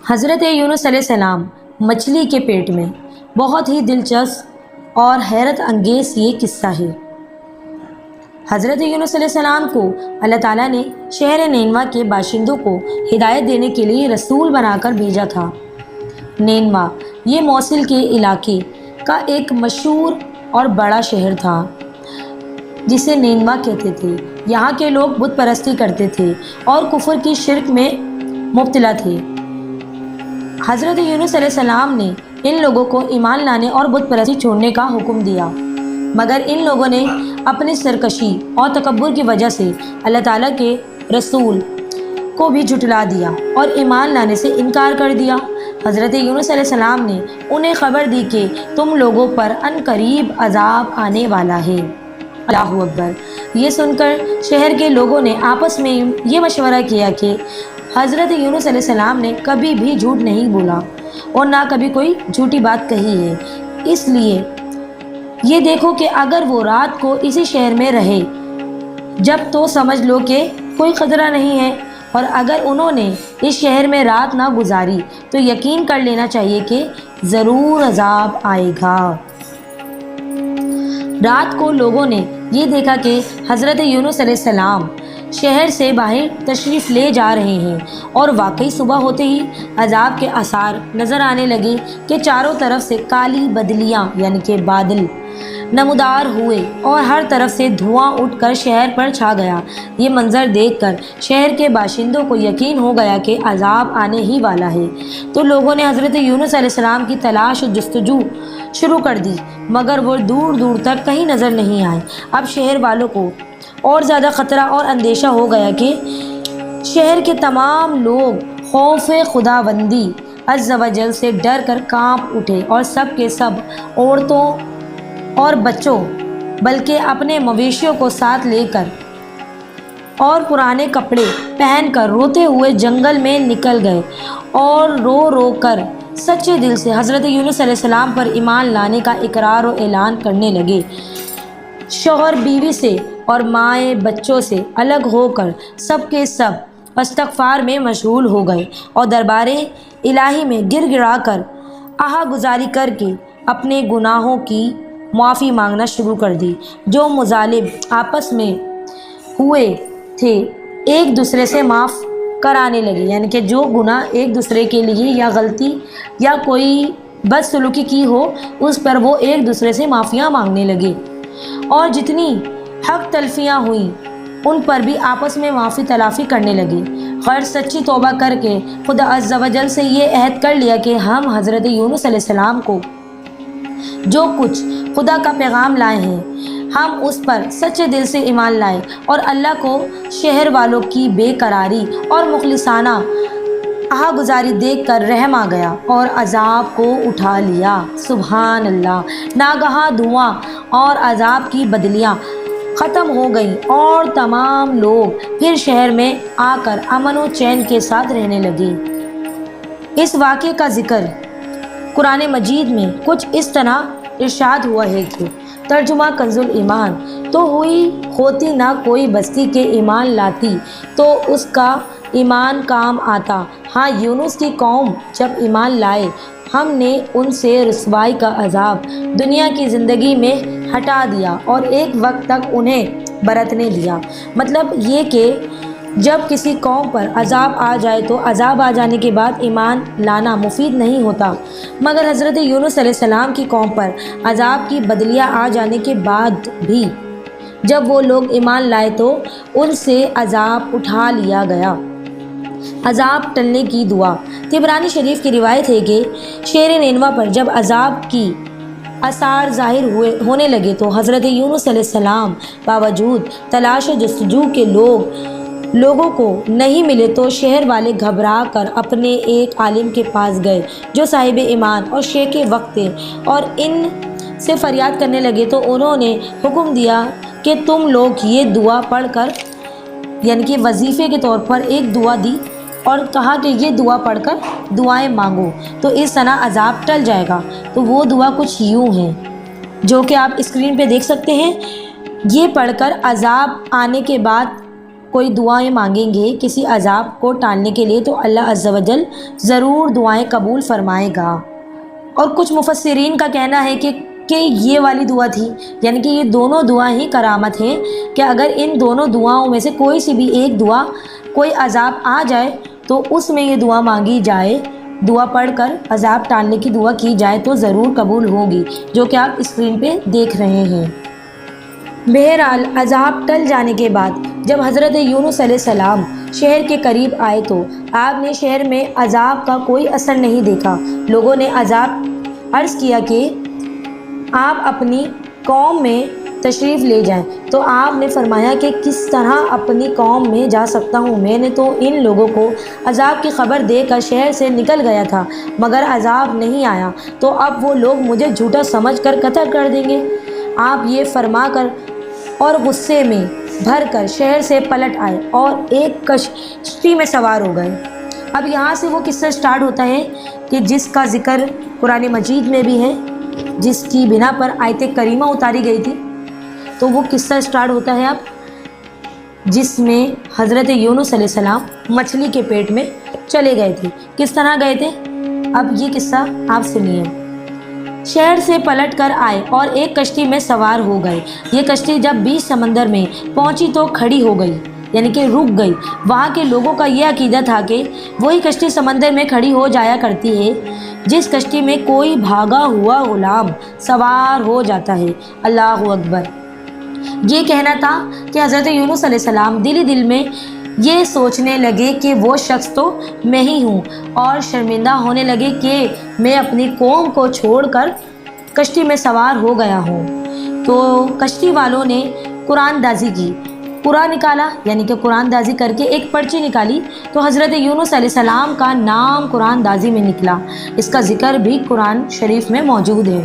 حضرت یونس علیہ السلام مچھلی کے پیٹ میں۔ بہت ہی دلچسپ اور حیرت انگیز یہ قصہ ہے۔ حضرت یونس علیہ السلام کو اللہ تعالیٰ نے شہر نینوا کے باشندوں کو ہدایت دینے کے لیے رسول بنا کر بھیجا تھا۔ نینوا یہ موصل کے علاقے کا ایک مشہور اور بڑا شہر تھا جسے نینوا کہتے تھے۔ یہاں کے لوگ بت پرستی کرتے تھے اور کفر کی شرک میں مبتلا تھے۔ حضرت یونس علیہ السلام نے ان لوگوں کو ایمان لانے اور بت پرستی چھوڑنے کا حکم دیا، مگر ان لوگوں نے اپنی سرکشی اور تکبر کی وجہ سے اللہ تعالیٰ کے رسول کو بھی جھٹلا دیا اور ایمان لانے سے انکار کر دیا۔ حضرت یونس علیہ السلام نے انہیں خبر دی کہ تم لوگوں پر ان قریب عذاب آنے والا ہے۔ اللہ اکبر! یہ سن کر شہر کے لوگوں نے آپس میں یہ مشورہ کیا کہ حضرت یونس علیہ السلام نے کبھی بھی جھوٹ نہیں بولا اور نہ کبھی کوئی جھوٹی بات کہی ہے، اس لیے یہ دیکھو کہ اگر وہ رات کو اسی شہر میں رہے جب تو سمجھ لو کہ کوئی خطرہ نہیں ہے، اور اگر انہوں نے اس شہر میں رات نہ گزاری تو یقین کر لینا چاہیے کہ ضرور عذاب آئے گا۔ رات کو لوگوں نے یہ دیکھا کہ حضرت یونس علیہ السلام شہر سے باہر تشریف لے جا رہے ہیں، اور واقعی صبح ہوتے ہی عذاب کے آثار نظر آنے لگے کہ چاروں طرف سے کالی بدلیاں یعنی کہ بادل نمودار ہوئے اور ہر طرف سے دھواں اٹھ کر شہر پر چھا گیا۔ یہ منظر دیکھ کر شہر کے باشندوں کو یقین ہو گیا کہ عذاب آنے ہی والا ہے، تو لوگوں نے حضرت یونس علیہ السلام کی تلاش و جستجو شروع کر دی، مگر وہ دور دور تک کہیں نظر نہیں آئے۔ اب شہر والوں کو اور زیادہ خطرہ اور اندیشہ ہو گیا کہ شہر کے تمام لوگ خوف خداوندی عز و جل سے ڈر کر کانپ اٹھے، اور سب کے سب عورتوں اور بچوں بلکہ اپنے مویشیوں کو ساتھ لے کر اور پرانے کپڑے پہن کر روتے ہوئے جنگل میں نکل گئے، اور رو رو کر سچے دل سے حضرت یونس علیہ السلام پر ایمان لانے کا اقرار و اعلان کرنے لگے۔ شوہر بیوی سے اور مائیں بچوں سے الگ ہو کر سب کے سب استغفار میں مشغول ہو گئے، اور دربار الہی میں گر گڑا کر آہ گزاری کر کے اپنے گناہوں کی معافی مانگنا شروع کر دی۔ جو مظالم آپس میں ہوئے تھے ایک دوسرے سے معاف کرانے لگے، یعنی کہ جو گناہ ایک دوسرے کے لیے یا غلطی یا کوئی بدسلوکی کی ہو اس پر وہ ایک دوسرے سے معافیاں مانگنے لگے، اور جتنی حق تلفیاں ہوئیں ان پر بھی آپس میں معافی تلافی کرنے لگے۔ خیر سچی توبہ کر کے خدا عز و جل سے یہ عہد کر لیا کہ ہم حضرت یونس علیہ السلام کو جو کچھ خدا کا پیغام لائے ہیں ہم اس پر سچے دل سے ایمان لائے، اور اللہ کو شہر والوں کی بے قراری اور مخلصانہ آہ گزاری دیکھ کر رحم آ گیا اور عذاب کو اٹھا لیا۔ سبحان اللہ! ناگہاں دھواں اور عذاب کی بدلیاں ختم ہو گئیں، اور تمام لوگ پھر شہر میں آ کر امن و چین کے ساتھ رہنے لگے۔ اس واقعے کا ذکر قرآن مجید میں کچھ اس طرح ارشاد ہوا ہے کہ ترجمہ کنز ایمان تو ہوتی نہ کوئی بستی کے ایمان لاتی تو اس کا ایمان کام آتا، ہاں یونس کی قوم جب ایمان لائے ہم نے ان سے رسوائی کا عذاب دنیا کی زندگی میں ہٹا دیا اور ایک وقت تک انہیں برتنے دیا۔ مطلب یہ کہ جب کسی قوم پر عذاب آ جائے تو عذاب آ جانے کے بعد ایمان لانا مفید نہیں ہوتا، مگر حضرت یونس علیہ السلام کی قوم پر عذاب کی بدلیاں آ جانے کے بعد بھی جب وہ لوگ ایمان لائے تو ان سے عذاب اٹھا لیا گیا۔ عذاب ٹلنے کی دعا۔ طبرانی شریف کی روایت ہے کہ شہر نینوا پر جب عذاب کی آثار ظاہر ہونے لگے تو حضرت یونس علیہ السلام باوجود تلاش و جستجو کے لوگوں کو نہیں ملے تو شہر والے گھبرا کر اپنے ایک عالم کے پاس گئے جو صاحب ایمان اور شیخ وقت تھے، اور ان سے فریاد کرنے لگے تو انہوں نے حکم دیا کہ تم لوگ یہ دعا پڑھ کر، یعنی کہ وظیفے کے طور پر ایک دعا دی، اور کہا کہ یہ دعا پڑھ کر دعائیں مانگو تو اس طرح عذاب ٹل جائے گا۔ تو وہ دعا کچھ یوں ہے جو کہ آپ اسکرین پہ دیکھ سکتے ہیں۔ یہ پڑھ کر عذاب آنے کے بعد کوئی دعائیں مانگیں گے کسی عذاب کو ٹالنے کے لیے تو اللہ عز و جل ضرور دعائیں قبول فرمائے گا۔ اور کچھ مفسرین کا کہنا ہے کہ یہ والی دعا تھی، یعنی کہ یہ دونوں دعائیں ہی کرامت ہیں کہ اگر ان دونوں دعاؤں میں سے کوئی سی بھی ایک دعا کوئی عذاب آ جائے تو اس میں یہ دعا مانگی جائے، دعا پڑھ کر عذاب ٹالنے کی دعا کی جائے تو ضرور قبول ہوگی، جو کہ آپ اسکرین پہ دیکھ رہے ہیں۔ بہرحال عذاب ٹل جانے کے بعد جب حضرت یونس علیہ السلام شہر کے قریب آئے تو آپ نے شہر میں عذاب کا کوئی اثر نہیں دیکھا۔ لوگوں نے عذاب عرض کیا کہ آپ اپنی قوم میں تشریف لے جائیں، تو آپ نے فرمایا کہ کس طرح اپنی قوم میں جا سکتا ہوں، میں نے تو ان لوگوں کو عذاب کی خبر دے کر شہر سے نکل گیا تھا مگر عذاب نہیں آیا، تو اب وہ لوگ مجھے جھوٹا سمجھ کر قتل کر دیں گے۔ آپ یہ فرما کر اور غصے میں بھر کر شہر سے پلٹ آئے اور ایک کشتی میں سوار ہو گئے۔ اب یہاں سے وہ قصہ سٹارٹ ہوتا ہے کہ جس کا ذکر قرآن مجید میں بھی ہے، جس کی بنا پر آیت کریمہ اتاری گئی تھی۔ تو وہ قصہ سٹارٹ ہوتا ہے اب جس میں حضرت یونس علیہ السلام مچھلی کے پیٹ میں چلے گئے تھے۔ کس طرح گئے تھے اب یہ قصہ آپ سنیے۔ شہر سے پلٹ کر آئے اور ایک کشتی میں سوار ہو گئے۔ یہ کشتی جب بیچ سمندر میں پہنچی تو کھڑی ہو گئی، یعنی کہ رک گئی۔ وہاں کے لوگوں کا یہ عقیدہ تھا کہ وہی کشتی سمندر میں کھڑی ہو جایا کرتی ہے جس کشتی میں کوئی بھاگا ہوا غلام سوار ہو جاتا ہے۔ اللہ اکبر۔ یہ کہنا تھا کہ حضرت یونس علیہ السلام دل ہی دل میں یہ سوچنے لگے کہ وہ شخص تو میں ہی ہوں، اور شرمندہ ہونے لگے کہ میں اپنی قوم کو چھوڑ کر کشتی میں سوار ہو گیا ہوں۔ تو کشتی والوں نے قرآن دازی کی، قرآن نکالا، یعنی کہ قرآن دازی کر کے ایک پرچی نکالی تو حضرت یونس علیہ السلام کا نام قرآن دازی میں نکلا۔ اس کا ذکر بھی قرآن شریف میں موجود ہے۔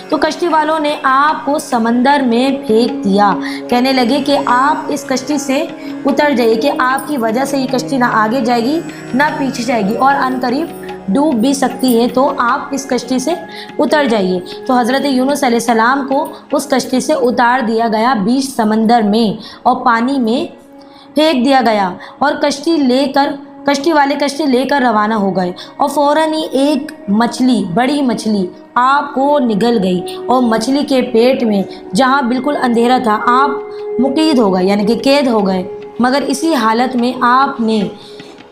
تو کشتی والوں نے آپ کو سمندر میں پھینک دیا، کہنے لگے کہ آپ اس کشتی سے اتر جائیے کہ آپ کی وجہ سے یہ کشتی نہ آگے جائے گی نہ پیچھے جائے گی اور عنقریب ڈوب بھی سکتی ہے، تو آپ اس کشتی سے اتر جائیے۔ تو حضرت یونس علیہ السلام کو اس کشتی سے اتار دیا گیا بیچ سمندر میں اور پانی میں پھینک دیا گیا، اور کشتی والے کشتی لے کر روانہ ہو گئے، اور فوراً ہی ایک مچھلی، بڑی مچھلی آپ کو نگل گئی، اور مچھلی کے پیٹ میں جہاں بالکل اندھیرا تھا آپ مقید ہو گئے، یعنی کہ قید ہو گئے۔ مگر اسی حالت میں آپ نے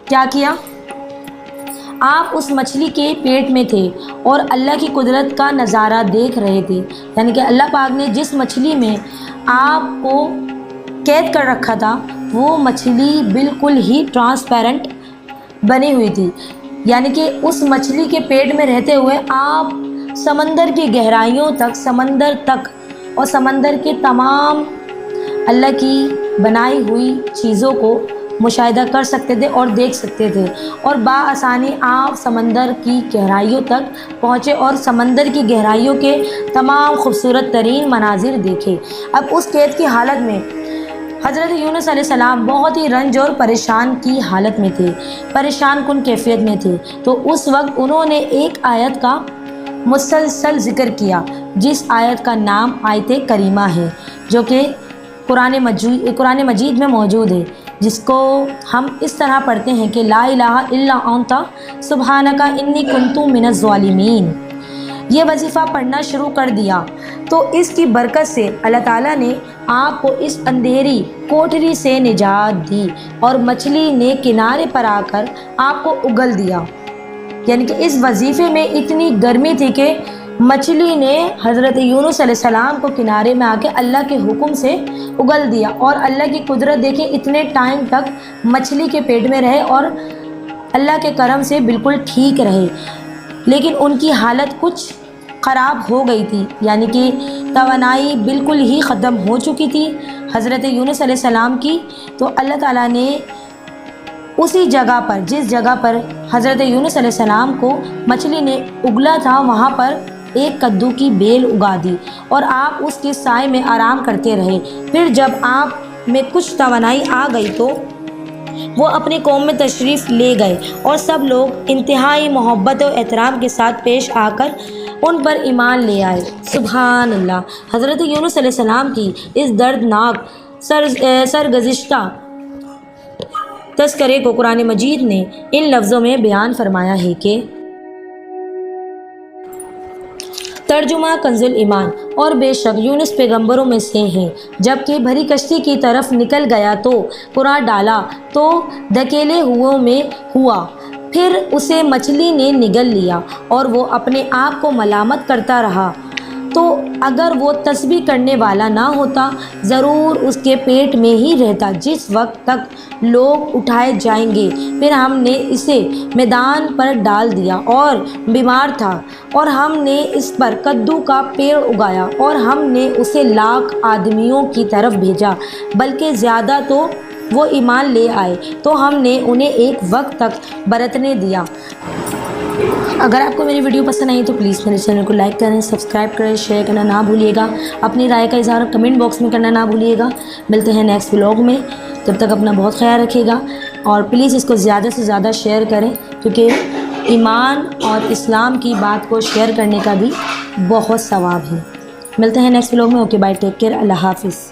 کیا کیا؟ آپ اس مچھلی کے پیٹ میں تھے اور اللہ کی قدرت کا نظارہ دیکھ رہے تھے، یعنی کہ اللہ پاک نے جس مچھلی میں آپ کو قید کر رکھا تھا وہ مچھلی بالکل ہی ٹرانسپیرنٹ بنی ہوئی تھی، یعنی کہ اس مچھلی کے پیٹ میں رہتے ہوئے آپ سمندر کی گہرائیوں تک، سمندر تک اور سمندر کے تمام اللہ کی بنائی ہوئی چیزوں کو مشاہدہ کر سکتے تھے اور دیکھ سکتے تھے، اور بآسانی آپ سمندر کی گہرائیوں تک پہنچے اور سمندر کی گہرائیوں کے تمام خوبصورت ترین مناظر دیکھے۔ اب اس قید کی حالت میں حضرت یونس علیہ السلام بہت ہی رنج اور پریشان کی حالت میں تھے، پریشان کن کیفیت میں تھے۔ تو اس وقت انہوں نے ایک آیت کا مسلسل ذکر کیا جس آیت کا نام آیت کریمہ ہے، جو کہ قرآن مجید میں موجود ہے، جس کو ہم اس طرح پڑھتے ہیں کہ لا الہ الا انت سبحانک انی کنت من الظالمین۔ یہ وظیفہ پڑھنا شروع کر دیا تو اس کی برکت سے اللہ تعالیٰ نے آپ کو اس اندھیری کوٹھری سے نجات دی، اور مچھلی نے کنارے پر آ کر آپ کو اگل دیا، یعنی کہ اس وظیفے میں اتنی گرمی تھی کہ مچھلی نے حضرت یونس علیہ السلام کو کنارے میں آ کے اللہ کے حکم سے اگل دیا، اور اللہ کی قدرت دیکھیں اتنے ٹائم تک مچھلی کے پیٹ میں رہے اور اللہ کے کرم سے بالکل ٹھیک رہے، لیکن ان کی حالت کچھ خراب ہو گئی تھی، یعنی کہ توانائی بالکل ہی ختم ہو چکی تھی حضرت یونس علیہ السلام کی۔ تو اللہ تعالیٰ نے اسی جگہ پر، جس جگہ پر حضرت یونس علیہ السلام کو مچھلی نے اگلا تھا، وہاں پر ایک کدو کی بیل اگا دی اور آپ اس کے سائے میں آرام کرتے رہے۔ پھر جب آپ میں کچھ توانائی آ گئی تو وہ اپنی قوم میں تشریف لے گئے، اور سب لوگ انتہائی محبت و احترام کے ساتھ پیش آ کر ان پر ایمان لے آئے۔ سبحان اللہ۔ حضرت یونس علیہ السلام کی اس دردناک سرگزشتہ تذکرے کو قرآن مجید نے ان لفظوں میں بیان فرمایا ہے کہ ترجمہ کنز ایمان، اور بے شک یونس پیغمبروں میں سے ہیں، جبکہ بھری کشتی کی طرف نکل گیا تو قرآن ڈالا تو دھکیلے ہوئوں میں ہوا، پھر اسے مچھلی نے نگل لیا اور وہ اپنے آپ کو ملامت کرتا رہا۔ تو اگر وہ تسبیح کرنے والا نہ ہوتا ضرور اس کے پیٹ میں ہی رہتا جس وقت تک لوگ اٹھائے جائیں گے۔ پھر ہم نے اسے میدان پر ڈال دیا اور بیمار تھا، اور ہم نے اس پر کدو کا پیڑ اگایا، اور ہم نے اسے 1,00,000 آدمیوں کی طرف بھیجا، بلکہ زیادہ تو وہ ایمان لے آئے تو ہم نے انہیں ایک وقت تک برتنے دیا۔ اگر آپ کو میری ویڈیو پسند آئی تو پلیز میرے چینل کو لائک کریں، سبسکرائب کریں، شیئر کرنا نہ بھولیے گا، اپنی رائے کا اظہار کمنٹ باکس میں کرنا نہ بھولیے گا۔ ملتے ہیں نیکسٹ ولاگ میں، تب تک اپنا بہت خیال رکھیے گا، اور پلیز اس کو زیادہ سے زیادہ شیئر کریں، کیونکہ ایمان اور اسلام کی بات کو شیئر کرنے کا بھی بہت ثواب ہے۔ ملتے ہیں نیکسٹ ولاگ میں۔ اوکے بائے، ٹیک کیئر، اللہ حافظ۔